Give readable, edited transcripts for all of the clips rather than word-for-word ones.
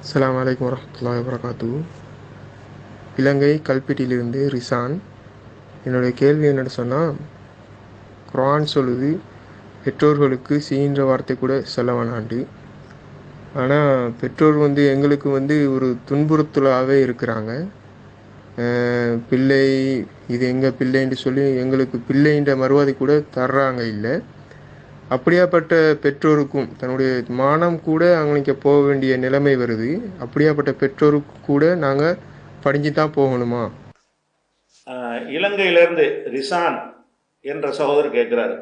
அஸ்ஸலாமு அலைக்கும் வரஹ்மத்துல்லாஹி வபரகாத்துஹு. இலங்கை கல்பிட்டியிலிருந்து ரிசான். என்னுடைய கேள்வி என்னென்னு சொன்னால், குர்ஆன் சொல்லுது பெற்றோர்களுக்கு சீன்ற வார்த்தை கூட சொல்ல வேணாண்டு. ஆனால் பெற்றோர் எங்களுக்கு ஒரு துன்புறுத்தலாகவே இருக்கிறாங்க. பிள்ளை இது எங்கள் பிள்ளைன்னு சொல்லி எங்களுக்கு பிள்ளைன்ற மறுவாதி கூட தர்றாங்க இல்லை. அப்படியாப்பட்ட பெற்றோருக்கும் தன்னுடைய மானம் கூட அவங்களுக்கு போக வேண்டிய நிலைமை வருது. அப்படியாப்பட்ட பெற்றோருக்கு கூட நாங்கள் படிஞ்சு தான் போகணுமா? இலங்கையிலிருந்து ரிசான் என்ற சகோதரர் கேட்குறாரு,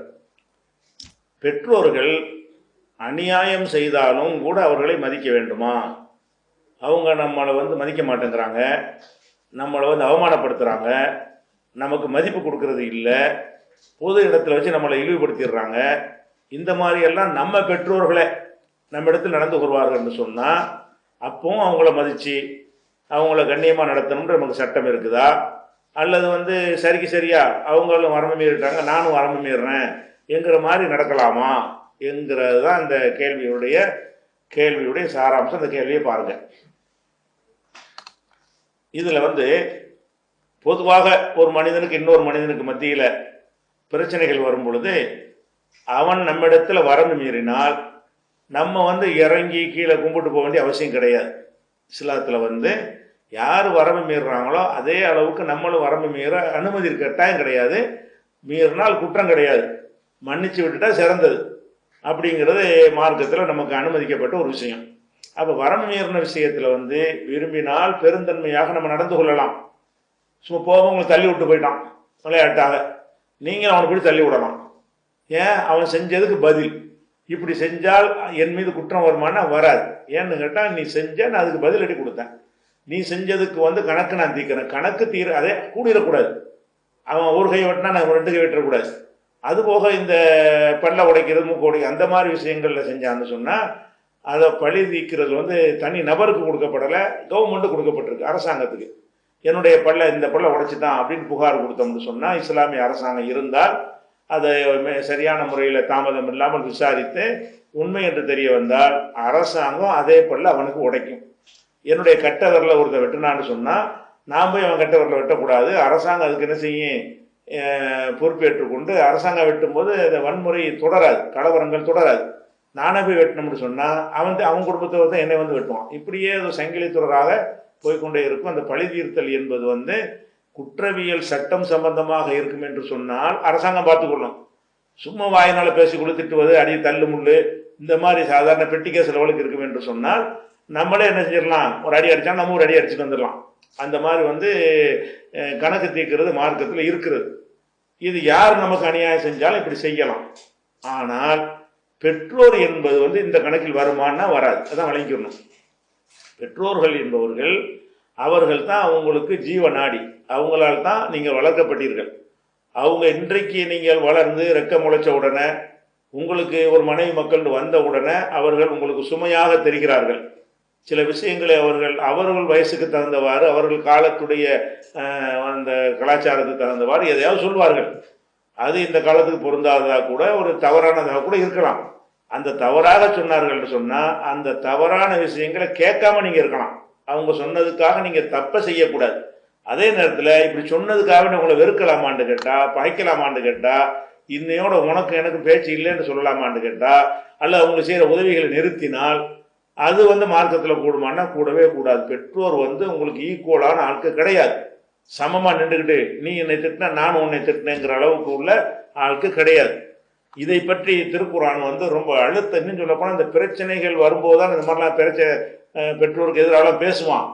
பெற்றோர்கள் அநியாயம் செய்தாலும் கூட அவர்களை மதிக்க வேண்டுமா? அவங்க நம்மளை மதிக்க மாட்டேங்கிறாங்க, நம்மளை அவமானப்படுத்துகிறாங்க, நமக்கு மதிப்பு கொடுக்கறது இல்லை, பொது இடத்துல வச்சு நம்மளை இழிவுபடுத்திடுறாங்க. இந்த மாதிரியெல்லாம் நம்ம பெற்றோர்களை நம்ம இடத்துல நடந்து கொள்வார்கள்னு சொன்னால், அப்பவும் அவங்கள மதித்து அவங்கள கண்ணியமாக நடத்தணுன்ற நமக்கு சட்டம் இருக்குதா? அல்லது சரிக்கு சரியா அவங்களும் வரம்பு மீறிட்டாங்க, நானும் வரம்பு மீறுறேன் என்கிற மாதிரி நடக்கலாமா என்கிறது தான் இந்த கேள்வியுடைய சாராம்சம். அந்த கேள்வியை பாருங்க. இதில் பொதுவாக ஒரு மனிதனுக்கு இன்னொரு மனிதனுக்கு மத்தியில் பிரச்சனைகள் வரும் பொழுது அவன் நம்மிடத்தில் வரம்பு மீறினால் நம்ம இறங்கி கீழே கும்பிட்டு போக வேண்டிய அவசியம் கிடையாது. இஸ்லாத்தில் யார் வரம்பு மீறுறாங்களோ அதே அளவுக்கு நம்மளும் வரம்பு மீற அனுமதி கட்டாயம் கிடையாது. மீறினால் குற்றம் கிடையாது, மன்னிச்சு விட்டுட்டா சிறந்தது அப்படிங்கிறது மார்க்கத்தில் நமக்கு அனுமதிக்கப்பட்ட ஒரு விஷயம். அப்போ வரம்பு மீறின விஷயத்தில் விரும்பினால் பெருந்தன்மையாக நம்ம நடந்து கொள்ளலாம். சும்மா போகவங்களை தள்ளி விட்டு போயிட்டான் விளையாட்டாக, நீங்கள் அவனை போய் தள்ளி விடலாம். ஏன்? அவன் செஞ்சதுக்கு பதில். இப்படி செஞ்சால் என் மீது குற்றம் வருமானா வராது. ஏன்னு கேட்டால், நீ செஞ்ச, நான் அதுக்கு பதில் அடி கொடுத்தேன். நீ செஞ்சதுக்கு கணக்கு நான் தீர்க்கிறேன். கணக்கு அதே கூடிடக்கூடாது. அவன் ஒரு கை வெட்டினா நான் 2 கை வெட்டக்கூடாது. அதுபோக இந்த பல்ல உடைக்கிறது, மூக்கு உடைக்கிறது, அந்த மாதிரி விஷயங்களில் செஞ்சான்னு சொன்னால் அதை பழி தீர்க்கிறது தனி நபருக்கு கொடுக்கப்படலை, கவர்மெண்ட்டு கொடுக்கப்பட்டிருக்கு, அரசாங்கத்துக்கு. என்னுடைய இந்த பல்ல உடைச்சிட்டான் அப்படின்னு புகார் கொடுத்தோம்னு சொன்னால், இஸ்லாமிய அரசாங்கம் இருந்தால் அதை சரியான முறையில் தாமதம் இல்லாமல் விசாரித்து உண்மை என்று தெரிய வந்தால் அரசாங்கம் அதே பல்ல அவனுக்கு உடைக்கும். என்னுடைய கட்ட விரலை ஒருத்தர் வெட்டினான்னு சொன்னால் நான் போய் அவன் கட்ட விரலை வெட்டக்கூடாது. அரசாங்கம் அதுக்கு என்ன செய்யும்? பொறுப்பேற்றுக்கொண்டு அரசாங்கம் வெட்டும்போது அந்த வன்முறை தொடராது, கலவரங்கள் தொடராது. நானே போய் வெட்டணும்னு சொன்னால் அவன் குடும்பத்தை என்னை வெட்டுவான். இப்படியே அது சங்கிலி தொடராக போய்கொண்டே இருக்கும். அந்த பழி தீர்த்தல் என்பது குற்றவியல் சட்டம் சம்பந்தமாக இருக்கும் என்று சொன்னால் அரசாங்கம் பார்த்துக்கொள்ளும். சும்மா வாயினால் பேசி கொடுத்துட்டு அடி தள்ளு முள்ளு இந்த மாதிரி சாதாரண பெட்டி கேஸ் லெவலுக்கு இருக்கும் என்று சொன்னால் நம்மளே என்ன செஞ்சிடலாம், ஒரு அடி அடித்தா நம்ம ஒரு அடி அடிச்சுட்டு வந்துடலாம். அந்த மாதிரி கணக்கு தீர்க்கிறது மார்க்கத்தில் இருக்கிறது. இது யார் நமக்கு அநியாயம் செஞ்சாலும் இப்படி செய்யலாம். ஆனால் பெற்றோர் என்பது இந்த கணக்கில் வருமானா வராது. அதான் வழங்கிக்கணும். பெற்றோர்கள் என்பவர்கள் அவர்கள் தான் அவங்களுக்கு ஜீவநாடி. அவங்களால் தான் நீங்கள் வளர்க்கப்பட்டீர்கள். அவங்க இன்றைக்கு நீங்கள் வளர்ந்து ரெக்க முளைச்ச உடனே, உங்களுக்கு ஒரு மனைவி மக்கள் வந்த உடனே அவர்கள் உங்களுக்கு சுமையாக தெரிகிறார்கள். சில விஷயங்களை அவர்கள் வயசுக்கு தகுந்தவாறு, அவர்கள் காலத்துடைய அந்த கலாச்சாரத்துக்கு தகுந்தவாறு எதையாவது சொல்வார்கள். அது இந்த காலத்துக்கு பொருந்தாததாக கூட, ஒரு தவறானதாக கூட இருக்கலாம். அந்த தவறாக சொன்னார்கள் சொன்னால் அந்த தவறான விஷயங்களை கேட்காம நீங்கள் இருக்கலாம். அவங்க சொன்னதுக்காக நீங்கள் தப்பை செய்யக்கூடாது. அதே நேரத்தில் இப்படி சொன்னதுக்காக உங்களை வெறுக்கலாமான்னு கேட்டால், பாய்க்கலாமான்னு கேட்டால், இன்னையோட உனக்கு எனக்கு பேச்சு இல்லைன்னு சொல்லலாமான்னு கேட்டால், அல்ல அவங்க செய்கிற உதவிகளை நிறுத்தினால் அது மார்க்கத்தில் கூடுமானா கூடவே கூடாது. பெற்றோர் உங்களுக்கு ஈக்குவலான ஆட்கள் கிடையாது. சமமாக நின்றுக்கிட்டு நீ என்னை திட்டினா நானும் உன்னை திட்டினேங்கிற அளவுக்கு உள்ள ஆட்கள் கிடையாது. இதை பற்றி திருக்குர்ஆன் ரொம்ப இன்னும் சொல்லப்போனால் இந்த பிரச்சனைகள் வரும்போது தான் இந்த மாதிரிலாம் பெற்றோருக்கு எதிராலாம் பேசுவான்.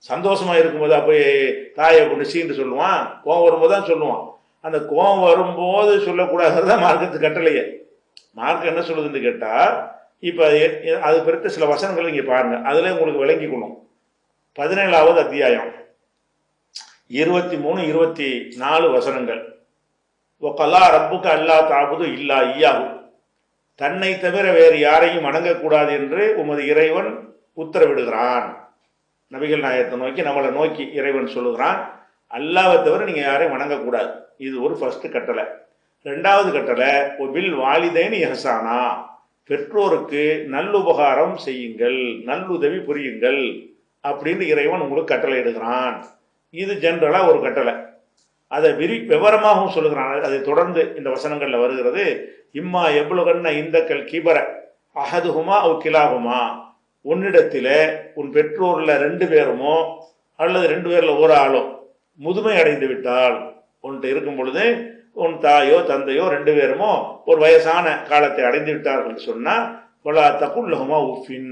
சந்தோஷமாக இருக்கும்போது போய் தாயை கொண்டு சீண்டு சொல்லுவான். கோவம் வரும்போது தான் சொல்லுவான். அந்த கோவம் வரும்போது சொல்லக்கூடாது தான் மார்க்கத்து கட்டளையே. மார்க்கம் என்ன சொல்லுதுன்னு கேட்டால், இப்போ அது குறித்த சில வசனங்கள் இங்கே பாருங்கள், அதில் உங்களுக்கு விளங்கிக்கணும். 17வது அத்தியாயம் 23, 24 வசனங்கள். ஒகலா ரப்புக்கு அல்லா தாபுது இல்லா ஈயாகு, தன்னை தவிர வேறு யாரையும் வணங்கக்கூடாது என்று உமது இறைவன் உத்தரவிடுகிறான். நபிகள் நாயகத்தை நோக்கி, நம்மளை நோக்கி இறைவன் சொல்லுகிறான், அல்லாவை தவிர நீங்கள் யாரையும் வணங்கக்கூடாது. இது ஒரு ஃபர்ஸ்ட் கட்டளை. 2வது கட்டளை, ஒபில் வாலிதைன் எஹசானா, பெற்றோருக்கு நல்லுபகாரம் செய்யுங்கள், நல்லுதவி புரியுங்கள் அப்படின்னு இறைவன் உங்களுக்கு கட்டளை இடுகிறான். இது ஜென்ரலா ஒரு கட்டளை. அதை விவரமாகவும் சொல்லுகிறான். அதை தொடர்ந்து இந்த வசனங்கள்ல வருகிறது. இம்மா எவ்வளவுகன்ன இந்த கிபர அஹதுகுமா அவ் கிலாகுமா, உன்னிடத்தில உன் பெற்றோர்ல 2 பேருமோ அல்லது 2 பேர்ல ஒரு ஆளோ முதுமை அடைந்து விட்டால், உன்கிட்ட இருக்கும் பொழுது உன் தாயோ தந்தையோ 2 பேருமோ ஒரு வயசான காலத்தை அடைந்து விட்டார்கள் சொன்னா, வலா தகுல்லஹுமா உஃபின்,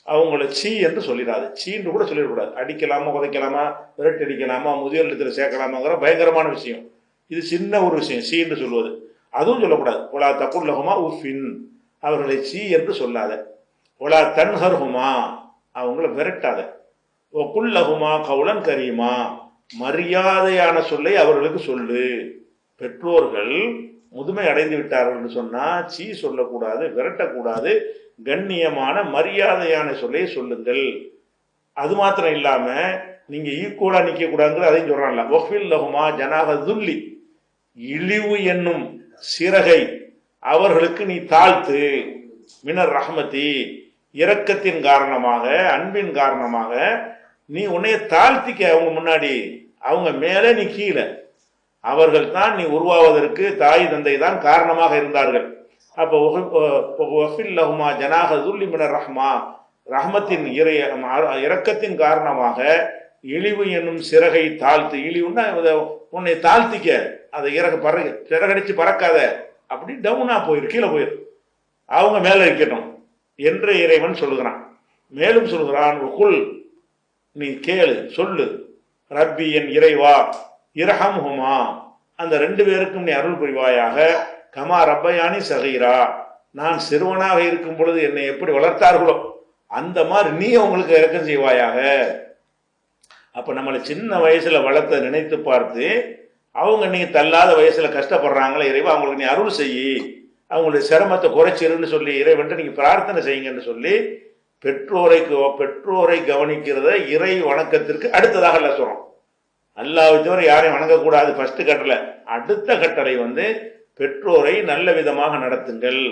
அவங்கள சீ என்று சொல்லிடாது. சீன்று கூட சொல்லிடக்கூடாது. அடிக்கலாமா, உதைக்கலாமா, விரட்டு அடிக்கலாமா, முதியோர் இல்லத்தில் சேர்க்கலாமாங்கிற பயங்கரமான விஷயம். இது சின்ன ஒரு விஷயம், சீ என்று சொல்வது. அதுவும் சொல்லக்கூடாது. ஒலா தகுல்லஹுமா உஃபின், அவர்களை சீ என்று சொல்லாத. ஒலா தன்ஹர்ஹுமா, அவங்கள விரட்டாத. ஓ குல்லஹுமா கவுலன் கரீமா, மரியாதையான சொல்லை அவர்களுக்கு சொல்லு. பெற்றோர்கள் முதுமை அடைந்து விட்டார்கள் என்று சொன்னா சீ சொல்லக்கூடாது, விரட்டக்கூடாது, கண்ணியமான மரியாதையான சொல்லை சொல்லுங்கள். அது மாத்திரம் இல்லாம நீங்க ஈக்குவலா நிக்க கூடாதுங்கிற அதையும் சொல்றான்ல. வஃபில் லஹுமா ஜனாஹ துல்லி, இழிவு என்னும் சிறகை அவர்களுக்கு நீ தாழ்த்து. மினர் ரஹ்மதி, இரக்கத்தின் காரணமாக, அன்பின் காரணமாக நீ உன்னைய தாழ்த்திக்க. அவங்க முன்னாடி, அவங்க மேலே நீ கீழே. அவர்கள் தான் நீ உருவாவதற்கு தாய் தந்தை தான் காரணமாக இருந்தார்கள். அப்போ லஹுமா ஜனாஹ துல்லி மினர் ரஹ்மா, ரஹ்மத்தின் இரக்கத்தின் காரணமாக இழிவு என்னும் சிறகை தாழ்த்து. இழிவுன்னா உன்னை தாழ்த்திக்க, அதை சிறகடிச்சு பறக்காத, அப்படி டவுனா போயிரு, கீழே போயிரு, அவங்க மேல இருக்கட்டும் என்று இறைவன் சொல்லுகிறான். மேலும் சொல்கிறான், குல், நீ கேளு, சொல்லு, ரப்பி என் இறைவா, இரஹம்ஹுமா, அந்த 2 பேருக்கும் நீ அருள் புரிவாயாக, கமா ரப்பயானி சகீரா, நான் சிறுவனாக இருக்கும் பொழுது என்னை எப்படி வளர்த்தார்களோ அந்த மாதிரி நீ அவங்களுக்கு இறக்கம் செய்வாயாக. அப்ப நம்மளை சின்ன வயசுல வளர்த்த நினைத்து பார்த்து அவங்க நீங்க தள்ளாத வயசுல கஷ்டப்படுறாங்களே இறைவா, அவங்களுக்கு நீ அருள் செய்யி, அவங்களுடைய சிரமத்தை குறைச்சிருன்னு சொல்லி இறைவன்ட்டு நீங்க பிரார்த்தனை செய்யுங்கன்னு சொல்லி பெற்றோரை கவனிக்கிறத இறை வணக்கத்திற்கு அடுத்ததாக எல்லாம் சொல்றோம். அல்லாஹ்வை தவிர யாரையும் வணங்கக்கூடாது ஃபர்ஸ்ட் கட்டளை. அடுத்த கட்டளை பெற்றோரை நல்ல விதமாக நடத்துங்கள்,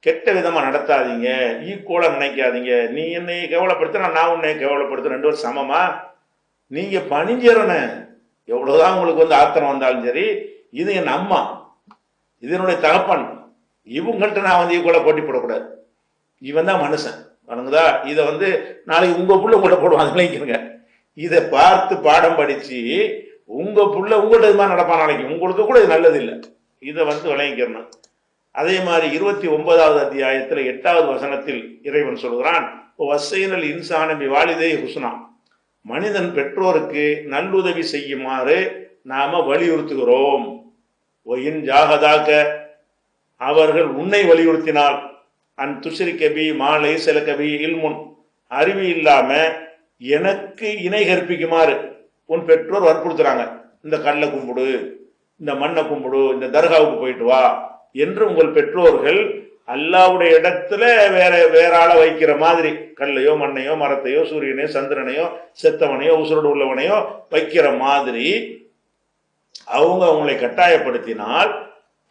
கெட்ட விதமா நடத்தாதீங்க, ஈக்குவலா நினைக்காதீங்க. நீ என்னை கேவலப்படுத்த, நான் உன்னை கேவலப்படுத்த, 2 பேரும் சமமா? நீங்க பணிஞ்சிறன, எவ்வளவுதான் உங்களுக்கு ஆத்திரம் வந்தாலும் சரி, இது என் அம்மா, இது என்னுடைய தகப்பன், இவங்கள்ட்ட நான் ஈக்குவலா போட்டி போடக்கூடாது. இவன் தான் மனுஷன், வணங்குதா? இதை நாளைக்கு உங்க புள்ள கூட போடுவாங்க, நினைக்கிறங்க. இதை பார்த்து பாடம் படிச்சு உங்க புள்ள உங்கள்ட்ட மாதிரி நடப்பான், நாளைக்கு உங்களுக்கு கூட இது நல்லது இல்லை. இதை விளங்கிக்கிறணும். அதே மாதிரி 29வது அத்தியாயத்தில் 8வது வசனத்தில் இறைவன் சொல்கிறான், வசைனல் இன்சானபி வாலிதே ஹுஸ்னா, மனிதன் பெற்றோருக்கு நல்லுதவி செய்யுமாறு நாம வலியுறுத்துகிறோம். ஒயின் ஜாகதாக்க, அவர்கள் உன்னை வலியுறுத்தினால், அன் துஷ்ரி கபி மாலை சில கபி இல்முன், அறிவு இல்லாம எனக்கு இணை கற்பிக்குமாறு உன் பெற்றோர் வற்புறுத்துறாங்க. இந்த கல்லை கும்பிடு, இந்த மண்ணை கும்பிடு, இந்த தர்காவுக்கு போயிட்டு வா என்று உங்கள் பெற்றோர்கள் அல்லாவுடைய இடத்துல வேற ஆளை வைக்கிற மாதிரி கல்லையோ மண்ணையோ மரத்தையோ சூரியனையோ சந்திரனையோ செத்தவனையோ உசுரோடு உள்ளவனையோ வைக்கிற மாதிரி அவங்க அவங்களை கட்டாயப்படுத்தினால்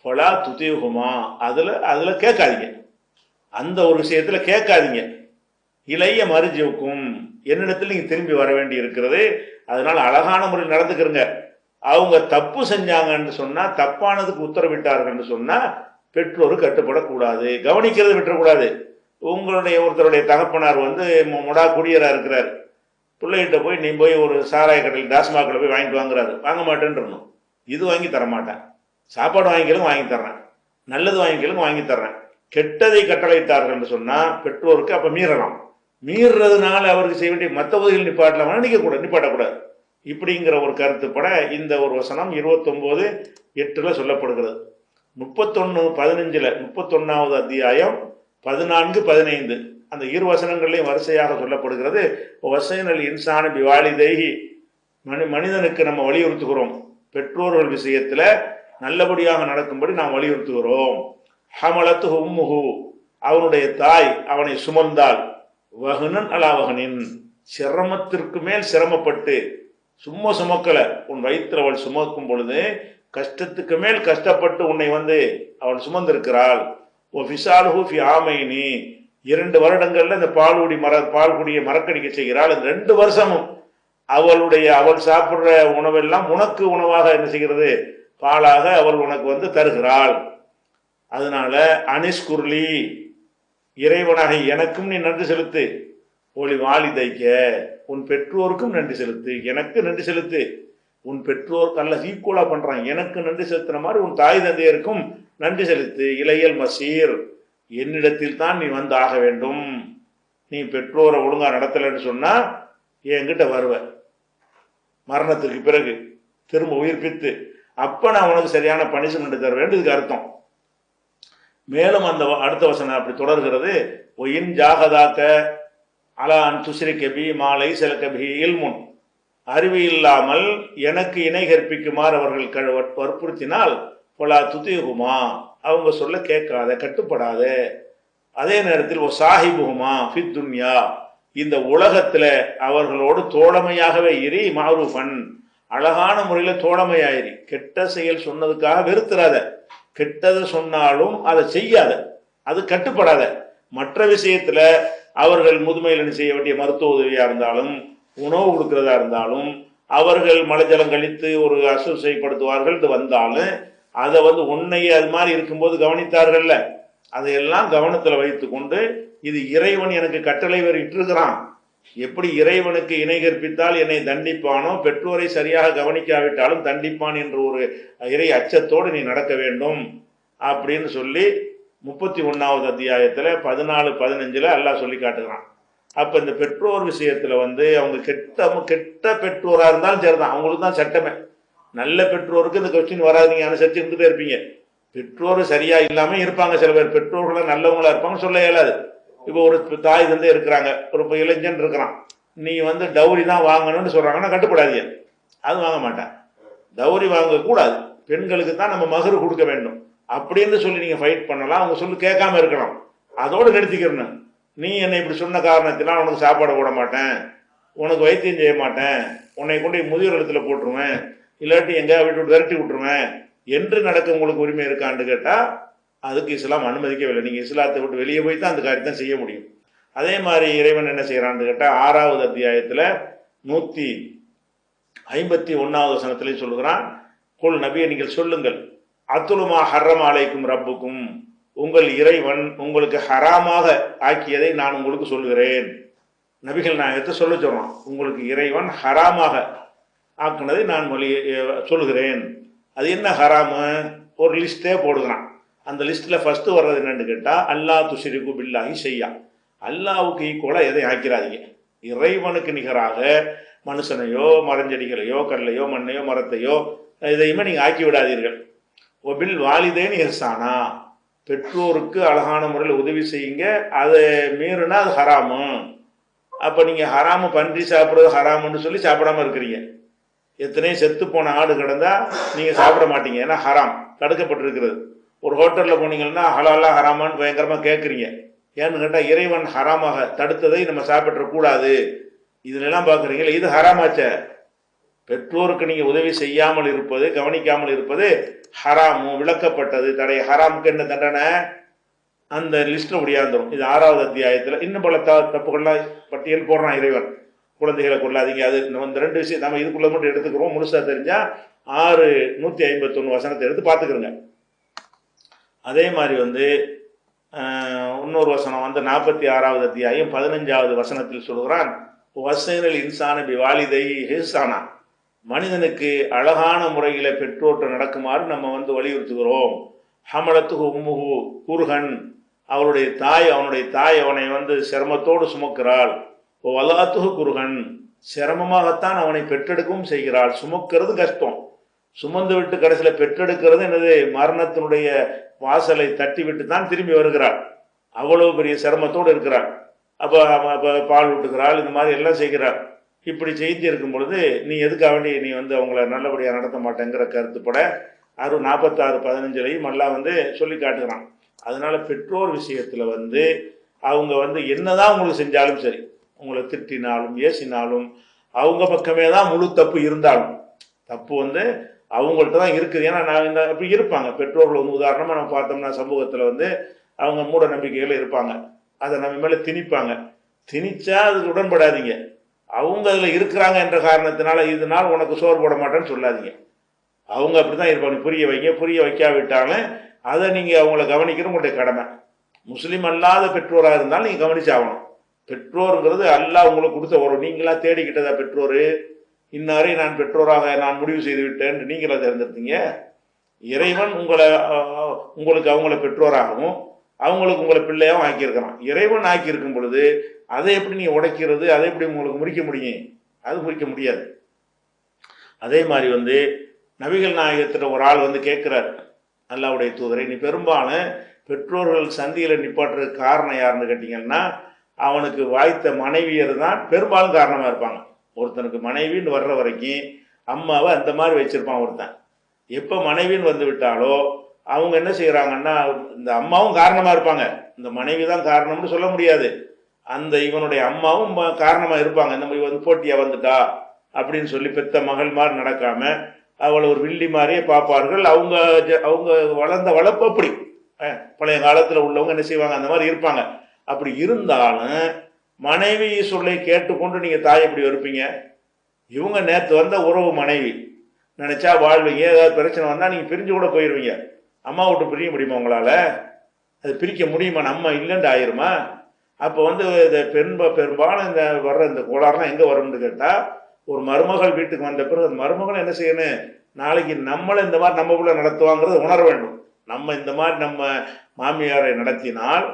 ஃபலா துதியுகுமா, அதுல கேட்காதீங்க, அந்த ஒரு விஷயத்துல கேட்காதீங்க. இளைய மறுஜிவுக்கும், என்னிடத்தில் நீங்க திரும்பி வர வேண்டி இருக்கிறது, அதனால அழகான முறையில் நடந்துக்கிறங்க. அவங்க தப்பு செஞ்சாங்கன்னு சொன்னா, தப்பானதுக்கு உத்தரவிட்டார்கள் சொன்னா பெற்றோர் கட்டுப்படக்கூடாது, கவனிக்கிறது விட்டுறக்கூடாது. உங்களுடைய ஒருத்தருடைய தகப்பனார் முடா குடியரா இருக்கிறார், பிள்ளைகிட்ட போய் நீ போய் ஒரு சாராய கடையில் டாஸ்மாகில் போய் வாங்கிட்டு வாங்குறாரு, வாங்க மாட்டேன்றணும். இது வாங்கி தர மாட்டேன், சாப்பாடு வாங்கிக்கலும் வாங்கி தர்றேன், நல்லது வாங்கிக்கலும் வாங்கி தர்றேன். கெட்டதை கட்டளையிட்டார்கள் சொன்னா பெற்றோருக்கு அப்ப மீறலாம். மீறுறதுனால அவருக்கு செய்ய வேண்டிய மற்ற உதவிகள் நிப்பாட்டக்கூடாது. இப்படிங்கிற ஒரு கருத்துப்பட இந்த ஒரு வசனம் 29:8 சொல்லப்படுகிறது. 31:15 31வது அத்தியாயம் 14-15 அந்த 2 வசனங்களையும் வரிசையாக சொல்லப்படுகிறது. வசைனல் இன்சான பிவாலிதைஹி, மனிதனுக்கு நம்ம வலியுறுத்துகிறோம், பெற்றோர்கள் விஷயத்துல நல்லபடியாக நடக்கும்படி நாம் வலியுறுத்துகிறோம். ஹமலத்து உம்முஹு, அவனுடைய தாய் அவனை சுமந்தாள், வஹனன் அலா வஹனின், சிரமத்திற்கு மேல் சிரமப்பட்டு, சும்மா சுமக்கல, உன் வயிற்றில் அவள் சுமக்கும் பொழுது கஷ்டத்துக்கு மேல் கஷ்டப்பட்டு உன்னை அவள் சுமந்திருக்கிறாள். ஓ ஃபிசாலுஹு ஃபி ஆமைனி, 2 வருடங்கள்ல இந்த பால்குடியை மறக்கடிக்க செய்கிறாள். இந்த 2 வருஷமும் அவள் சாப்பிடுற உணவெல்லாம் உனக்கு உணவாக என்ன செய்கிறது, பாலாக அவள் உனக்கு வந்து தருகிறாள். அதனால அனிஸ்குர்லி, இறைவனாக எனக்கும் நீ நன்றி செலுத்து. ஒளி வாலிதைக்க, உன் பெற்றோருக்கும் நன்றி செலுத்து. எனக்கு நன்றி செலுத்து. உன் பெற்றோருக்கு அல்ல ஈக்குவலா பண்றான். எனக்கு நன்றி செலுத்தின மாதிரி உன் தாய் தந்தையருக்கும் நன்றி செலுத்து. இளையல் மசீர், என்னிடத்தில் தான் நீ வந்து ஆக வேண்டும். நீ பெற்றோரை ஒழுங்கா நடத்தலைன்னு சொன்னா என்கிட்ட வருவ மரணத்துக்கு பிறகு திரும்ப உயிர்ப்பித்து, அப்ப நான் உனக்கு சரியான பனிஷ்மெண்ட் தர வேண்டியதுக்கு அர்த்தம். மேலும் அந்த அடுத்த வசனம் அப்படி தொடர்கிறது. ஒயின் ஜாகதாக்க அலா அன் துஸ்ரி கபி மாலை சில கபி இல்முன், அறிவு இல்லாமல் எனக்கு இணை கற்பிக்குமாறு அவர்கள் வற்புறுத்தினால் பொலா துதிகுமா, அவங்க சொல்ல கேட்காத, கட்டுப்படாத. அதே நேரத்தில் ஒரு சாஹிபுகுமா ஃபித் துன்யா, இந்த உலகத்துல அவர்களோடு தோழமையாகவே இரு. மாரூஃபன், அழகான முறையில தோழமையாயிரி. கெட்ட செயல் சொன்னதுக்காக வெறுத்துறாத, கெட்டதை சொன்னாலும் அதை செய்யாத, அது கட்டுப்படாத. மற்ற விஷயத்துல அவர்கள் முதுமையில் செய்ய வேண்டிய மருத்துவ உதவியா இருந்தாலும், உணவு கொடுக்கிறதா இருந்தாலும், அவர்கள் மலைஜலம் கழித்து ஒரு அசுசைப்படுத்துவார்கள் வந்தாலும் அதை வந்து உன்னையே அது மாதிரி இருக்கும்போது கவனித்தார்கள்ல, அதையெல்லாம் கவனத்துல வைத்து கொண்டு, இது இறைவன் எனக்கு கட்டளை இட்டிருக்கிறான், எப்படி இறைவனுக்கு இணை கற்பித்தால் என்னை தண்டிப்பானோ, பெற்றோரை சரியாக கவனிக்காவிட்டாலும் தண்டிப்பான் என்ற ஒரு இறை அச்சத்தோடு நீ நடக்க வேண்டும் அப்படின்னு சொல்லி 31வது அத்தியாயத்துல 14-15 அல்லாஹ் சொல்லி காட்டுகிறான். அப்ப இந்த பெற்றோர் விஷயத்துல வந்து அவங்க கெட்ட பெற்றோரா இருந்தாலும் சரிதான், அவங்களுக்கு தான் சட்டமே. நல்ல பெற்றோருக்கு இந்த கொஸ்டின் வராது, நீங்க அனுசரிச்சு இருந்துட்டே இருப்பீங்க. பெற்றோர் சரியா இல்லாம இருப்பாங்க, சில பேர் பெற்றோர்கள நல்லவங்களா இருப்பாங்க, சொல்ல இயலாது. இப்போ ஒரு தாய் தந்தை இருக்கிறாங்க, ஒரு இளைஞன் இருக்கிறான், நீ வந்து டவுரி தான் வாங்கணும்னு சொல்றாங்கன்னா கட்டுப்படாதீங்க, அது வாங்க மாட்டேன். டவுரி வாங்க கூடாது, பெண்களுக்கு தான் நம்ம மகரு கொடுக்க வேண்டும் அப்படின்னு சொல்லி நீங்க ஃபைட் பண்ணலாம். அவங்க சொல்லி கேட்காம இருக்கலாம், அதோடு நிறுத்திக்கிறணும். நீ என்னை இப்படி சொன்ன காரணத்தினால் உனக்கு சாப்பாடு போட மாட்டேன், உனக்கு வைத்தியம் செய்ய மாட்டேன், உன்னை கொண்டு முதியோர் இடத்துல போட்டுருவேன், இல்லாட்டி எங்கேயா விட்டு விரட்டி விட்டுருவேன் என்று நடக்க உங்களுக்கு உரிமை இருக்கான்னு கேட்டா அதுக்கு இஸ்லாம் அனுமதிக்கவில்லை. நீங்க இஸ்லாத்தை விட்டு வெளியே போய் தான் அந்த காரியத்தை செய்ய முடியும். அதே மாதிரி இறைவன் என்ன செய்யறான்னு கேட்டா 6வது அத்தியாயத்துல 151வது வசனத்திலையும் சொல்லுகிறான். குல் நபியை நீங்கள் சொல்லுங்கள், அத்துலுமா ஹர்ரம் அலைக்கும் ரப்புக்கும், உங்கள் இறைவன் உங்களுக்கு ஹராமாக ஆக்கியதை நான் உங்களுக்கு சொல்லுகிறேன். நபிகள் நாயகத்தை சொல்ல சொல்றான், உங்களுக்கு இறைவன் ஹராமாக ஆக்குனதை நான் சொல்லுகிறேன். அது என்ன ஹராமு, ஒரு லிஸ்டே போடுகிறான். அந்த லிஸ்ட்ல ஃபர்ஸ்ட் வர்றது என்னன்னு கேட்டா, அல்லாஹ் துஷ்ரிகு பில்லாஹி ஷையா, அல்லாஹ்வுக்கு ஈக்குவலா எதை ஆக்கிறாதீங்க. இறைவனுக்கு நிகராக மனுஷனையோ மரஞ்செடிகளையோ கல்லையோ மண்ணையோ மரத்தையோ இதையுமே நீங்க ஆக்கி விடாதீர்கள். ஒபில் வாலிதேன் இஹ்சானா, பெற்றோருக்கு அழகான முறையில் உதவி செய்யுங்க, அதை மீறினா அது ஹராமு. அப்ப நீங்க ஹராமு பன்றி சாப்பிட்றது ஹராமுன்னு சொல்லி சாப்பிடாம இருக்கிறீங்க. எத்தனையோ செத்து போன ஆடு கிடந்தா நீங்க சாப்பிட மாட்டீங்க, ஏன்னா ஹராம் தடுக்கப்பட்டிருக்கிறது. ஒரு ஹோட்டல்ல போனீங்கன்னா ஹலாலா ஹராமான்னு பயங்கரமா கேட்குறீங்க. ஏன்னு கேட்டா இறைவன் ஹராமாக தடுத்ததை நம்ம சாப்பிட கூடாது. இதுல எல்லாம் பாக்குறீங்களா, இது ஹராமாச்ச. பெற்றோருக்கு நீங்க உதவி செய்யாமல் இருப்பது, கவனிக்காமல் இருப்பது ஹராமு, விளக்கப்பட்டது தடை. ஹராமுக்கு என்ன தண்டனை அந்த லிஸ்ட்ல முடியாந்துடும். இது 6வது அத்தியாயத்துல இன்னும் பல தப்புகள்லாம் பட்டியல் போடுறான் இறைவன். குழந்தைகளை கொள்ளாதீங்க, அது இந்த 2 விஷயம் நம்ம இதுக்குள்ள மட்டும் எடுத்துக்கிறோம். முழுசா தெரிஞ்சா 151 வசனத்தை எடுத்து பார்த்துக்கிறோங்க. அதே மாதிரி வந்து இன்னொரு வசனம் வந்து 46வது அத்தியாயம் 15வது வசனத்தில் சொல்கிறான், வசனல் இன்சான பி வாலிதை ஹிசானா, மனிதனுக்கு அழகான முறையில பெற்றோற்ற நடக்குமாறு நம்ம வந்து வலியுறுத்துகிறோம். ஹமலத்துகு உம்முஹு குர்ஹன், அவனுடைய தாய் அவனை வந்து சிரமத்தோடு சுமக்கிறாள். வலாத்துகு குர்ஹன், சிரமமாகத்தான் அவனை பெற்றெடுக்கவும் செய்கிறாள். சுமக்கிறது கஷ்டம், சுமந்து விட்டு கடைசியில பெற்றெடுக்கிறது என்னது, மரணத்தினுடைய வாசலை தட்டி விட்டு தான் திரும்பி வருகிறாள். அவ்வளவு பெரிய சிரமத்தோடு இருக்கிறாள். அப்ப பால் விட்டுக்கிறாள், இந்த மாதிரி எல்லாம் செய்கிறாள். இப்படி செய்து இருக்கும் பொழுது நீ எதுக்காக வேண்டி நீ வந்து அவங்கள நல்லபடியா நடத்த மாட்டேங்கிற கருத்துப்பட 46-15 எல்லாம் வந்து சொல்லி காட்டுகிறான். அதனால பெற்றோர் விஷயத்துல வந்து அவங்க வந்து என்னதான் உங்களுக்கு செஞ்சாலும் சரி, உங்களை திட்டினாலும் ஏசினாலும் அவங்க பக்கமே தான் முழு தப்பு இருந்தாலும், தப்பு வந்து அவங்கள்ட்ட தான் இருக்குது. ஏன்னா நான் அப்படி இருப்பாங்க பெற்றோர்கள் வந்து. உதாரணமா நம்ம பார்த்தோம்னா சமூகத்துல வந்து அவங்க மூட நம்பிக்கைகள் இருப்பாங்க, அதை நம்ம மேலே திணிப்பாங்க. திணிச்சா அதுக்கு உடன்படாதீங்க. அவங்க அதில் இருக்கிறாங்க என்ற காரணத்தினால இதனால் உனக்கு சோறு போட மாட்டேன்னு சொல்லாதீங்க. அவங்க அப்படி தான் இருப்பாங்க. புரிய வைங்க. புரிய வைக்காவிட்டாலும் அதை நீங்கள் அவங்கள கவனிக்கிறது உங்களுடைய கடமை. முஸ்லீம் அல்லாத பெற்றோராக இருந்தாலும் நீங்கள் கவனிச்சாகணும். பெற்றோருங்கிறது அல்லாஹ் உங்களுக்கு கொடுத்த ஒரு, நீங்களா தேடிக்கிட்டதா பெற்றோர்? இன்னாரை நான் பெற்றோராக நான் முடிவு செய்து விட்டேன் நீங்களா தேர்ந்தெடுத்தீங்க? இறைவன் உங்களுக்கு அவங்கள பெற்றோராகவும் அவங்களுக்கு உங்களை பிள்ளையாகவும் ஆக்கியிருக்கிறான். இறைவன் ஆக்கியிருக்கும் பொழுது அதை எப்படி நீங்கள் உடைக்கிறது? அதை எப்படி உங்களுக்கு முறிக்க முடியும்? அது முறிக்க முடியாது. அதே மாதிரி நபிகள் நாயகத்தில் ஒரு ஆள் கேட்குறார், அல்லாஹ்வுடைய தூதரை, நீ பெரும்பாலும் பெற்றோர்கள் சந்தியில் நிப்பாட்டுறதுக்கு காரணம் யாருன்னு கேட்டிங்கன்னா அவனுக்கு வாய்த்த மனைவியர் தான் பெரும்பாலும் காரணமாக இருப்பாங்க. ஒருத்தனுக்கு மனைவின்னு வர்ற வரைக்கும் அம்மாவை அந்த மாதிரி வச்சுருப்பான் ஒருத்தன். எப்போ மனைவின்னு வந்து விட்டாலோ அவங்க என்ன செய்கிறாங்கன்னா, இந்த அம்மாவும் காரணமாக இருப்பாங்க, இந்த மனைவி தான் காரணம்னு சொல்ல முடியாது, அந்த இவனுடைய அம்மாவும் காரணமாக இருப்பாங்க. இந்த மாதிரி போட்டியாக வந்துட்டா அப்படின்னு சொல்லி பெத்த மகள் மாதிரி நடக்காமல் அவளை ஒரு வில்லி மாதிரியே பார்ப்பார்கள். அவங்க அவங்க வளர்ந்த வளர்ப்பு அப்படி. பழைய காலத்தில் உள்ளவங்க என்ன செய்வாங்க, அந்த மாதிரி இருப்பாங்க. அப்படி இருந்தாலும் மனைவி சொல்லை கேட்டுக்கொண்டு நீங்கள் தாய் எப்படி இருப்பீங்க? இவங்க நேற்று வந்த உறவு மனைவி நினச்சா வாழ்வீங்க. ஏதாவது பிரச்சனை வந்தால் நீங்கள் பிரிஞ்சு கூட போயிடுவீங்க. அம்மா விட்டு பிரிய முடியுமா உங்களால்? அது பிரிக்க முடியுமா? நம்ம இல்லைன்னு ஆயிருமா? அப்போ இந்த பெரும்பாலும் இந்த வர்ற இந்த கோளாறுலாம் எங்கே வரும்னு கேட்டால், ஒரு மருமகள் வீட்டுக்கு வந்த பிறகு அந்த மருமகள் என்ன செய்யணும், நாளைக்கு நம்மளை இந்த மாதிரி நம்ம பிள்ளை நடத்துவாங்கிறத உணர வேண்டும். நம்ம இந்த மாதிரி நம்ம மாமியாரை நடத்தினால்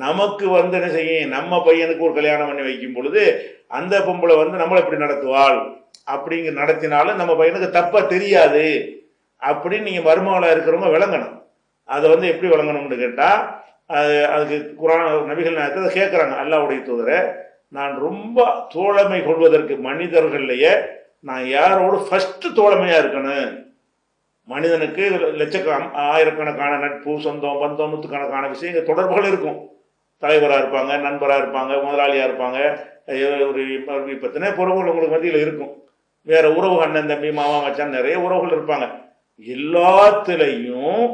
நமக்கு என்ன செய்யும், நம்ம பையனுக்கு ஒரு கல்யாணம் பண்ணி வைக்கும் பொழுது அந்த பொம்பளை நம்மளை எப்படி நடத்துவாள் அப்படிங்க நடத்தினாலும் நம்ம பையனுக்கு தப்பாக தெரியாது அப்படின்னு நீங்கள் மருமகளாக இருக்கிறவங்க விளங்கணும். அதை எப்படி விளங்கணும்னு கேட்டால், அதுக்கு குர்ஆன் நபிகள் நாயகத்தை கேட்குறாங்க, அல்லாஹ்வுடைய தூதரை, நான் ரொம்ப தோழமை கொள்வதற்கு மனிதர்கள்லையே நான் யாரோடு ஃபஸ்ட்டு தோழமையாக இருக்கணும்? மனிதனுக்கு ஆயிரக்கணக்கான நட்பு, சொந்தம், பந்தம், நூற்றுக்கணக்கான விஷயங்கள் தொடர்புகள் இருக்கும். தலைவராக இருப்பாங்க, நண்பராக இருப்பாங்க, முதலாளியாக இருப்பாங்க, ஒரு இப்பத்தினே பொறுப்புகள் உங்களுக்கு மத்தியில் இருக்கும். வேற உறவு, அண்ணன் தம்பி, மாமா மச்சான், நிறைய உறவுகள் இருப்பாங்க. எல்லாத்திலையும்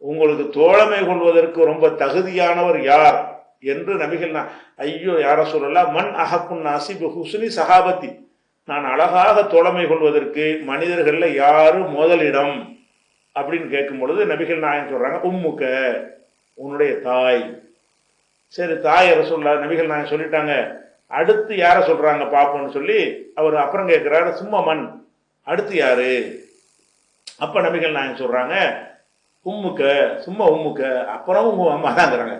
உங்களுக்கு தோழமை கொள்வதற்கு ரொம்ப தகுதியானவர் யார் என்று நபிகள் ஐயோ யார சொல்லலாம், மண் அஹக்குன் நாசி ஹுஸ்னி சஹாபத்தி, நான் அழகாக தோழமை கொள்வதற்கு மனிதர்களில் யாரு முதலிடம் அப்படின்னு கேட்கும் பொழுது நபிகள் நாயகம் சொல்றாங்க, உம்முக்க, உன்னுடைய தாய். சரி, தாய் ரசூலுல்லாஹ் நபிகள் நாயகம் சொல்லிட்டாங்க. அடுத்து யாரை சொல்றாங்க பாப்போம்னு சொல்லி அவர் அப்புறம் கேட்கிறாரு, சும்மா மண், அடுத்து யாரு? அப்ப நபிகள் நாயகம் சொல்றாங்க, உம்முக்க, சும்மா உம்முக்க, அப்புறம் உங்க அம்மா தாங்கிறாங்க.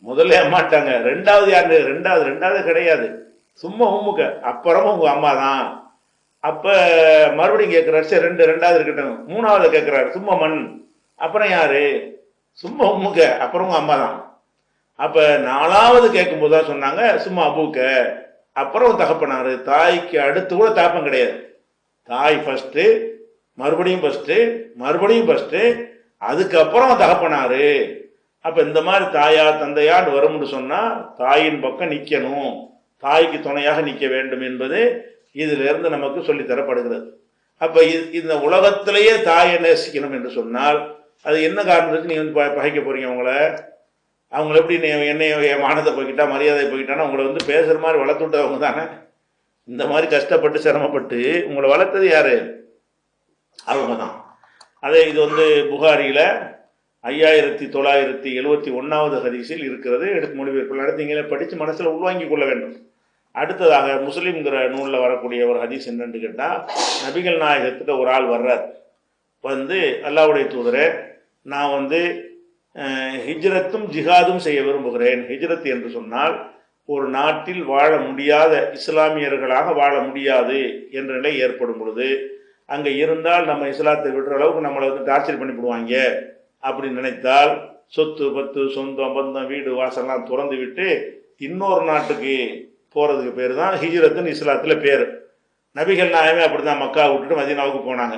முதல்ல அம்மாட்டாங்க, ரெண்டாவது யாரு? ரெண்டாவது கிடையாது, சும்மா உம்முக்க, அப்புறமும் உங்க அம்மா தான். அப்ப மறுபடியும் கேட்கிறாரு, சரி ரெண்டாவது இருக்கட்டும். மூணாவது கேட்கிறாரு, சும்மா மண், அப்புறம் யாரு? சும்மா உம்முக்க, அப்புறம் உங்க அம்மா தான். அப்ப நாலாவது கேட்கும்போது தான் சொன்னாங்க, சும்மா அபூக்க, அப்புறம் தகப்பனாரு. தாய்க்கு அடுத்து கூட தாப்பம் கிடையாது. தாய் ஃபர்ஸ்ட், மறுபடியும் ஃபர்ஸ்ட், மறுபடியும் ஃபர்ஸ்ட், அதுக்கப்புறம் தகப்பனாரு. அப்ப இந்த மாதிரி தாயா தந்தையான்னு வரும்னு சொன்னா தாயின் பக்கம் நிக்கணும், தாய்க்கு துணையாக நிற்க வேண்டும் என்பது இதுல இருந்து நமக்கு சொல்லி தரப்படுகிறது. அப்ப இந்த உலகத்திலேயே தாயை நேசிக்கணும் என்று சொன்னால் அது என்ன காரணத்துக்கு நீங்க பகைக்க போறீங்க? அவங்கள எப்படி என்னைய மானத்தை போய்கிட்டா, மரியாதை போய்கிட்டானா உங்களை பேசுற மாதிரி வளர்த்து விட்டவங்க தானே. இந்த மாதிரி கஷ்டப்பட்டு சிரமப்பட்டு உங்களை வளர்த்தது யாரு? அவங்க தான். அதே இது புகாரியில 5971வது ஹதீஸில் இருக்கிறது. எடுத்து மொழிபெயர்ப்பு நடத்தீங்களே, படித்து மனசில் உள்வாங்கி கொள்ள வேண்டும். அடுத்ததாக முஸ்லீம்ங்கிற நூலில் வரக்கூடிய ஒரு ஹதீஸ் என்னன்னு கேட்டால், நபிகள் நாயகத்துக்கு ஒரு ஆள் வர்றார். அல்லாஹ்வுடைய தூதரே, நான் ஹிஜ்ரத்தும் ஜிஹாதும் செய்ய விரும்புகிறேன். ஹிஜ்ரத் என்று சொன்னால் ஒரு நாட்டில் வாழ முடியாத, இஸ்லாமியர்களாக வாழ முடியாது என்ற நிலை ஏற்படும் பொழுது அங்கே இருந்தால் நம்ம இஸ்லாத்தை விடுற அளவுக்கு நம்மளை டார்ச்சர் பண்ணிவிடுவாங்க அப்படின்னு நினைத்தால், சொத்து பத்து, சொந்தம் பந்தம், வீடு வாசல்லாம் துறந்து விட்டு இன்னொரு நாட்டுக்கு போகிறதுக்கு பேர் தான் ஹிஜ்ரத்துன்னு இஸ்லாத்தில் பேர். நபிகள் நாயகமே அப்படி தான் மக்கா விட்டுட்டு மதீனாவுக்கு போனாங்க.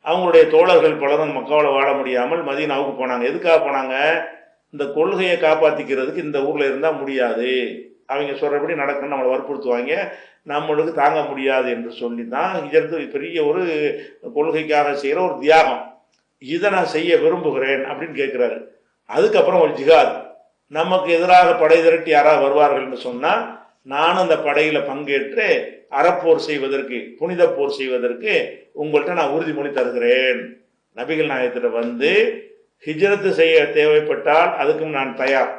அவங்களுடைய தோழர்கள் பலரும் மக்காவில் வாழ முடியாமல் மதீனாவுக்கு போனாங்க. எதுக்காக போனாங்க? இந்த கொள்கையை காப்பாற்றிக்கிறதுக்கு இந்த ஊரில் இருந்தால் முடியாது, அவங்க சொல்கிறபடி நடக்கணும்னு நம்மளை வற்புறுத்துவாங்க, நம்மளுக்கு தாங்க முடியாது என்று சொல்லி தான் ஹிஜ்ரத் பெரிய ஒரு கொள்கைக்காக செய்கிற ஒரு தியாகம். இதை நான் செய்ய விரும்புகிறேன் அப்படின்னு கேட்குறாரு. அதுக்கப்புறம் ஒரு ஜிஹாத். நமக்கு எதிராக படை திரட்டி யாராவது வருவார்கள்னு சொன்னால் நான் அந்த படையில் பங்கேற்று அறப்போர் செய்வதற்கு, புனித போர் செய்வதற்கு உங்கள்கிட்ட நான் உறுதிமொழி தருகிறேன். நபிகள் நாயகத்திட்ட வந்து ஹிஜ்ரத்து செய்ய தேவைப்பட்டால் அதுக்கும் நான் தயார்.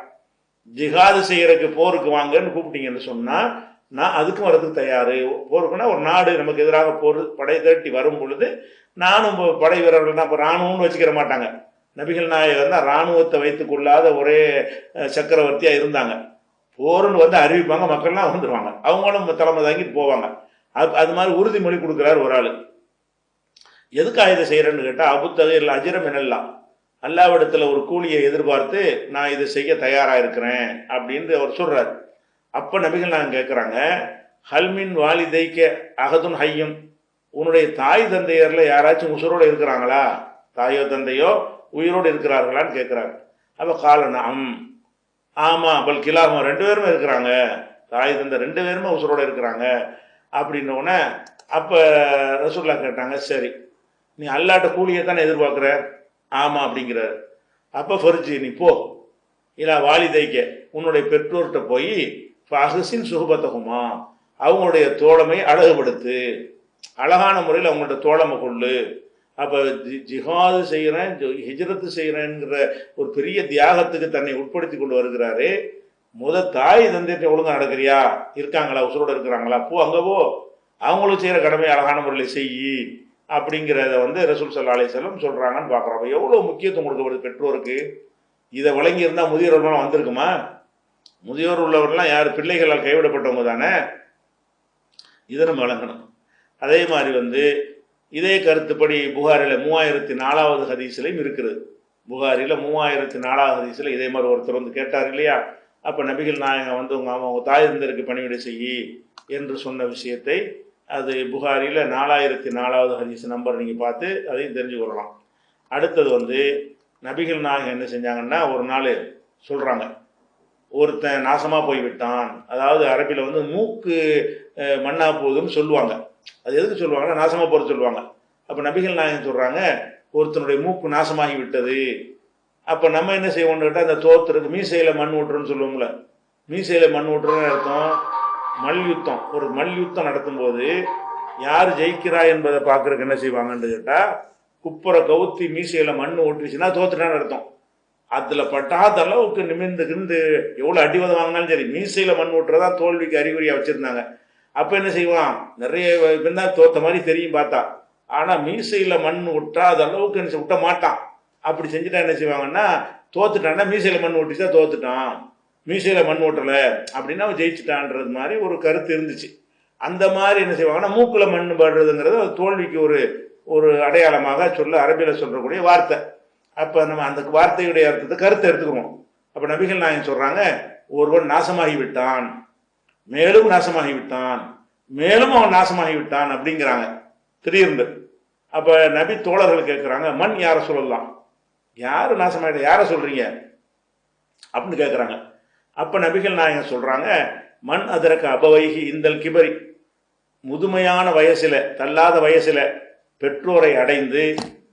ஜிஹாது செய்யறதுக்கு போருக்கு வாங்கன்னு கூப்பிட்டீங்கன்னு சொன்னால் நான் அதுக்கும் வரதுக்கு தயார். போருக்குன்னா ஒரு நாடு நமக்கு எதிராக போர் படை திரட்டி வரும் பொழுது நானும் படை வீரர்கள்னா இப்போ இராணுவம்னு வச்சுக்கிற மாட்டாங்க. நபிகள் நாயகர் தான் இராணுவத்தை வைத்துக் கொள்ளாத ஒரே சக்கரவர்த்தியாக இருந்தாங்க. போர்னு வந்து அறிவிப்பாங்க, மக்கள்லாம் வந்துடுவாங்க, அவங்களும் தலைமை தாங்கிட்டு போவாங்க. அது மாதிரி உறுதிமொழி கொடுக்குறாரு ஒரு ஆள். எதுக்காக இதை செய்கிறேன்னு கேட்டால் அபுத்தகையில் அஜிரம் எனலாம், அல்லாவிடத்தில் ஒரு கூலியை எதிர்பார்த்து நான் இதை செய்ய தயாராக இருக்கிறேன் அப்படின்னு அவர் சொல்கிறார். அப்போ நபிகள் நாங்கள் கேட்குறாங்க, ஹல்மின் வாலிதைக்க அகதுன் ஹையும், உன்னுடைய தாய் தந்தையரில் யாராச்சும் உசுரோடு இருக்கிறாங்களா, தாயோ தந்தையோ உயிரோடு இருக்கிறார்களான்னு கேட்குறாங்க. அப்போ காலனாம், ஆமாம், பல் கிலாமா, 2 பேருமே இருக்கிறாங்க, தாய் தந்தை 2 பேருமே உசுரோடு இருக்கிறாங்க அப்படின்னோடனே அப்போ ரசூலுல்லாஹ் கேட்டாங்க, சரி நீ அல்லாட்ட கூலியை தானே எதிர்பார்க்குற? ஆமாம் அப்படிங்கிறார். அப்போ ஃபர்ஜி, நீ போ, இல்லை வாலிதைக்க, உன்னுடைய பெற்றோர்கிட்ட போய் ஃபஹசின் சுஹபத்தகுமா, அவங்களுடைய தோழமை அழகுபடுத்து, அழகான முறையில் அவங்கள்ட்ட தோழமை கொள்ளு. அப்போ ஜிஹாது செய்கிறேன், ஹிஜ்ரத்து செய்கிறேங்கிற ஒரு பெரிய தியாகத்துக்கு தன்னை உட்படுத்தி கொண்டு வருகிறாரு. தாய் தந்தையை ஒழுங்காக நடக்கிறியா, இருக்காங்களா, உசுரோடு இருக்கிறாங்களா, போ அங்கே போ, அவங்களுக்கு செய்கிற கடமை அழகான முறையில் செய் அப்படிங்கிறத வந்து ரசூல் ஸல்லல்லாஹு அலைஹி வஸல்லம் சொல்கிறாங்கன்னு பார்க்குறோம். எவ்வளோ முக்கியத்துவம் கொடுக்கப்படுது பெற்றோருக்கு. இதை வழங்கி இருந்தால் முதியோர்கள்லாம் வந்திருக்குமா? முதியோர் உள்ளவர்கள்லாம் யார்? பிள்ளைகளால் கைவிடப்பட்டவங்க தானே. இதை நம்ம வழங்கணும். அதே மாதிரி வந்து இதே கருத்துப்படி புகாரில் 3004வது ஹதீஸ்லையும் இருக்கிறது. புகாரில் 3004வது ஹதீஸில் இதே மாதிரி ஒருத்தர் வந்து கேட்டார் இல்லையா, அப்போ நபிகள் நாயகம் வந்து உங்கள் தாய் தந்தருக்கு பணிவிடை செய்யி என்று சொன்ன விஷயத்தை, அது புகாரில் 4004வது ஹதீஸ் நம்பர் நீங்கள் பார்த்து அதையும் தெரிஞ்சு கொள்ளலாம். அடுத்தது வந்து நபிகள் நாயகம் என்ன செஞ்சாங்கன்னா, ஒரு நாள் சொல்கிறாங்க, ஒருத்தன் நாசமாக போய்விட்டான். அதாவது அரபியில் வந்து மூக்கு மண்ணா போகுதுன்னு சொல்லுவாங்க. அது எதுக்கு சொல்லுவாங்கன்னா நாசமாக போகிற சொல்லுவாங்க. அப்போ நபிகள் நாயகம் சொல்கிறாங்க, ஒருத்தனுடைய மூக்கு நாசமாகி விட்டது. அப்போ நம்ம என்ன செய்வோம்னு கேட்டால், அந்த தோத்துறது மீசையில் மண் ஊட்டுறன்னு சொல்லுவோம்ல, மீசையில் மண் ஊட்டுறன்னு அர்த்தம் மல்யுத்தம். ஒரு மல்யுத்தம் நடத்தும்போது யார் ஜெயிக்கிறா என்பதை பார்க்குறதுக்கு என்ன செய்வாங்கன்னு கேட்டால், குப்பரை கவுத்தி மீசையில் மண் ஊட்டுச்சுன்னா தோத்துட்டான்னு அர்த்தம். அதில் பட்டாத அளவுக்கு நிமிர்ந்து எவ்வளோ அடிவதை வாங்கினாலும் சரி, மீசையில் மண் ஊட்டுறதா தோல்விக்கு அறிகுறியாக வச்சுருந்தாங்க. அப்போ என்ன செய்வான், நிறைய தான் தோத்த மாதிரி தெரியும் பார்த்தா, ஆனால் மீசையில் மண் விட்டாத அளவுக்கு என்ன விட்ட மாட்டான். அப்படி செஞ்சுட்டா என்ன செய்வாங்கன்னா, தோத்துட்டான்னா மீசையில் மண் ஊட்டிச்சா தோத்துட்டான், மீசையில் மண் ஓட்டலை அப்படின்னா அவன் ஜெயிச்சுட்டான்றது மாதிரி ஒரு கருத்து இருந்துச்சு. அந்த மாதிரி என்ன செய்வாங்கன்னா, மூக்கில் மண் படுறதுங்கிறது தோல்விக்கு ஒரு அடையாளமாக சொல்ல அரபியில் சொல்கிறக்கூடிய வார்த்தை. அப்போ நம்ம அந்த வார்த்தையுடைய அர்த்தத்தை கருத்தை எடுத்துக்கிறோம். அப்போ நபிகள் நாயகம் சொல்கிறாங்க, ஒருவன் நாசமாகி விட்டான், மேலும் நாசமாகி விட்டான், மேலும் அவன் நாசமாகி விட்டான் அப்படிங்கிறாங்க திடீர்னு. அப்போ நபி தோழர்கள் கேட்குறாங்க, மண் யாரை சொல்லலாம், யார் நாசமாயிட்ட, யாரை சொல்கிறீங்க அப்படின்னு கேட்குறாங்க. அப்போ நபிகள் நாயகம் சொல்கிறாங்க, மண் அதரக்க அபவைகி இந்தல் கிபரி, முதுமையான வயசில், தள்ளாத வயசில் பெற்றோரை அடைந்து,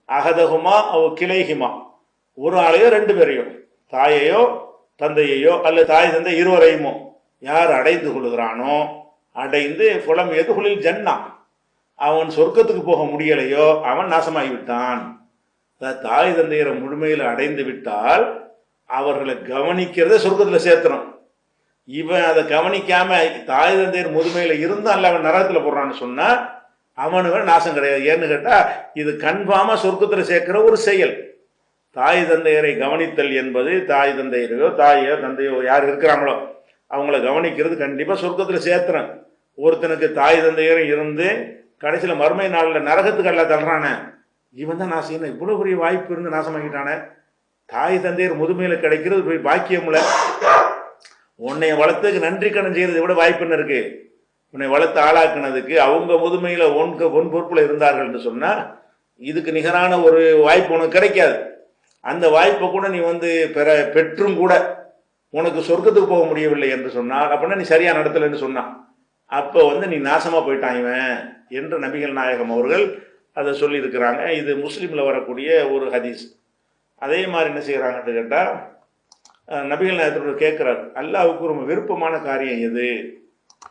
அகதகுமா அவ கிளைகுமா, ஒரு ஆளையோ 2 பேரையோ, தாயையோ தந்தையையோ அல்லது தாய் தந்தை இருவரையுமோ யார் அடைந்து கொள்கிறானோ, அடைந்து புலம் எதுகுளில் ஜன்னா, அவன் சொர்க்கத்துக்கு போக முடியலையோ அவன் நாசமாகிவிட்டான். தாய் தந்தையரை முழுமையில் அடைந்து விட்டால் அவர்களை கவனிக்கிறத சொர்க்கத்தில் சேர்த்தணும். இவன் அதை கவனிக்காம தாய் தந்தையர் முதுமையில் இருந்தால் அவன் நரகத்தில் போடுறான்னு சொன்னா அவனுக்கு நாசம் கிடையாது. ஏன்னு கேட்டால் இது கன்ஃபார்மாக சொர்க்கத்தில் சேர்க்கிற ஒரு செயல். தாய் தந்தையரை கவனித்தல் என்பது, தாய் தந்தையரையோ தாயோ தந்தையோ யார் இருக்கிறாங்களோ அவங்கள கவனிக்கிறது கண்டிப்பாக சொர்க்கத்தில் சேர்த்துறேன். ஒருத்தனுக்கு தாய் தந்தையரும் இருந்து கடைசியில் மறுமை நாளில் நரகத்துக்கு எல்லாம் தள்ளுறானே, இவன் தான் நாசம். இவ்வளோ பெரிய வாய்ப்பு இருந்து நாசமாக்கிட்டானே. தாய் தந்தையர் முதுமையில் கிடைக்கிறது போய் பாக்கியம்ல. உன்னை வளர்த்துக்கு நன்றி கடன் செய்யறது விட வாய்ப்புன்னு இருக்கு. உன்னை வளர்த்து ஆளாக்குனதுக்கு அவங்க முதுமையில் ஒன் பொறுப்பில் இருந்தார்கள் என்று சொன்னால் இதுக்கு நிகரான ஒரு வாய்ப்பு உனக்கு கிடைக்காது. அந்த வாய்ப்பை கூட நீ வந்து பெற்றும் கூட உனக்கு சொர்க்கத்துக்கு போக முடியவில்லை என்று சொன்னால் அப்படின்னா நீ சரியாக நடத்தலைன்னு சொன்னான். அப்போ வந்து நீ நாசமாக போயிட்டான் இவன் என்று நபிகள் நாயகம் அவர்கள் அதை சொல்லியிருக்கிறாங்க. இது முஸ்லீமில் வரக்கூடிய ஒரு ஹதீஸ். அதே மாதிரி என்ன செய்கிறாங்கன்னு கேட்டால் நபிகள் நாயகத்தோடு கேட்குறாரு, அல்லாஹ்வுக்கு ரொம்ப விருப்பமான காரியம் எது?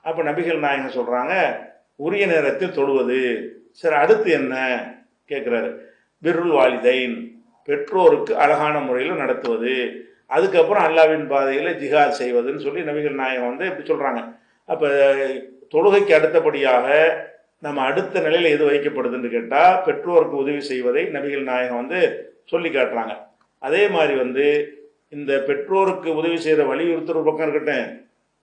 அப்போ நபிகள் நாயகம் சொல்கிறாங்க, உரிய நேரத்தில் தொழுவது. சரி, அடுத்து என்ன கேட்குறாரு? பிர்ருல் வாலிதைன், பெற்றோருக்கு அழகான முறையில் நடத்துவது. அதுக்கப்புறம் அல்லாஹ்வின் பாதையில் ஜிஹாத் செய்வதுன்னு சொல்லி நபிகள் நாயகம் வந்து இப்படி சொல்கிறாங்க. அப்போ தொழுகைக்கு அடுத்தபடியாக நம்ம அடுத்த நிலையில் எது வைக்கப்படுதுன்னு கேட்டால் பெற்றோருக்கு உதவி செய்வதை நபிகள் நாயகம் வந்து சொல்லி காட்டுறாங்க. அதே மாதிரி வந்து இந்த பெற்றோருக்கு உதவி செய்கிற வலியுறுத்துற பக்கம் இருக்கட்டும்,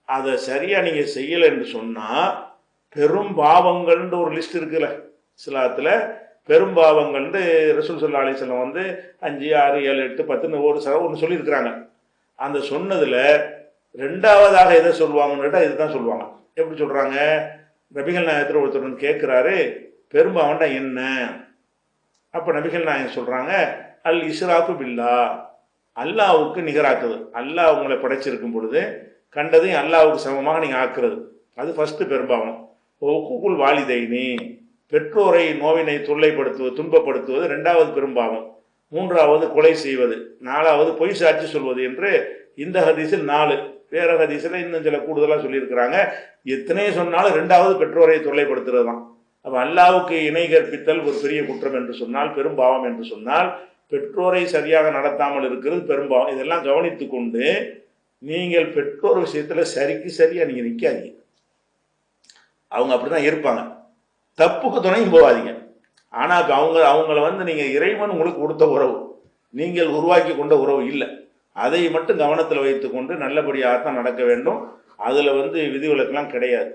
அதை சரியாக நீங்கள் செய்யலை என்று சொன்னால் பெரும் பாவங்கள்ன்ற ஒரு லிஸ்ட் இருக்குல்ல இஸ்லாத்தில். பெரும் பாவங்கள்னு ரசூல் ஸல்லல்லாஹு அலைஹி வஸல்லம் வந்து 5, 6, 7, 8, 10 ஒன்று சொல்லியிருக்கிறாங்க. அந்த சொன்னதில் ரெண்டாவதாக எதை சொல்லுவாங்கன்னு கேட்டால் இதுதான் சொல்லுவாங்க. எப்படி சொல்கிறாங்க? நபிகள் நாயகத்தில் ஒருத்தர் வந்து கேட்குறாரு, பெரும்பாவன்டா என்ன? அப்போ நபிகள் நாயகம் சொல்கிறாங்க, அல் இஸ்ராஃபு பில்லா, அல்லாஹ்வுக்கு நிகராக்குது. அல்லாஹ் உங்களை படைச்சிருக்கும் பொழுது கண்டதையும் அல்லாஹ்வுக்கு சமமாக நீங்கள் ஆக்குறது, அது ஃபஸ்ட்டு பெரும்பாவம். ஒக்குக்குள் வாலிதைனி, பெற்றோரை நோவினை தொல்லைப்படுத்துவது துன்பப்படுத்துவது ரெண்டாவது பெரும்பாவம். மூன்றாவது கொலை செய்வது, நாலாவது பொய் சாட்சி சொல்வது என்று இந்த ஹதீஸில் 4, வேற ஹதீஸில் இன்னும் சில கூடுதலாக சொல்லியிருக்கிறாங்க. எத்தனையோ சொன்னாலும் ரெண்டாவது பெற்றோரை தொல்லைப்படுத்துறது தான். அப்போ அல்லாஹ்வுக்கு இணை கற்பித்தல் ஒரு பெரிய குற்றம் என்று சொன்னால், பெரும்பாவம் என்று சொன்னால், பெற்றோரை சரியாக நடத்தாமல் இருக்கிறது பெரும்பாவம். இதெல்லாம் கவனித்து கொண்டு நீங்கள் பெற்றோர் விஷயத்தில் சரிக்கு சரியாக நீங்கள் நிற்காதீங்க. அவங்க அப்படி தான் இருப்பாங்க. தப்புக்கு துணையும் போகாதீங்க. ஆனால் இப்போ அவங்கள வந்து நீங்கள் இறைவன் உங்களுக்கு கொடுத்த உறவு, நீங்கள் உருவாக்கி கொண்ட உறவு இல்லை. அதை மட்டும் கவனத்தில் வைத்து கொண்டு நல்லபடியாக தான் நடக்க வேண்டும். அதில் வந்து விதிவிலக்கெல்லாம் கிடையாது.